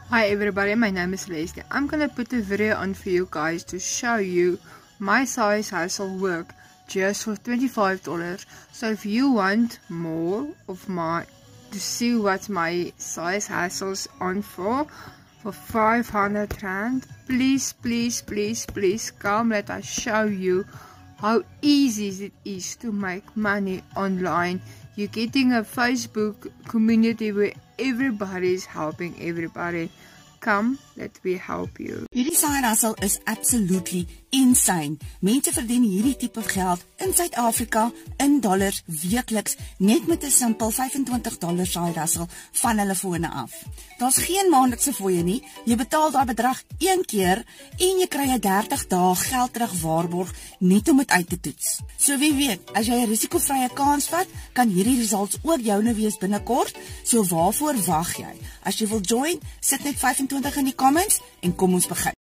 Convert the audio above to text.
Hi everybody, my name is Leslie. I'm gonna put a video on for you guys to show you my size hustle work just for $25. So if you want more of to see what my size hustles on for 500 Rand, please come, let us show you how easy it is to make money online. You're getting a Facebook community where everybody is helping everybody. Come, let me help you. Hierdie side hustle is absolutely insane. Mense verdien hierdie tipe geld in Suid-Afrika in dollars weekliks net met 'n simpel $25 side hustle van hulle fone af. Daar's geen maandelikse fooie nie. Jy betaal daai bedrag een keer en jy kry 'n 30 dae geld terug waarborg net om dit uit te toets. So wie weet, as jy 'n risikovrye kans vat, kan hierdie results ook joune wees binnekort. So waarvoor wag jy? As jy wil join, sit net 25 in die comments en kom ons begin.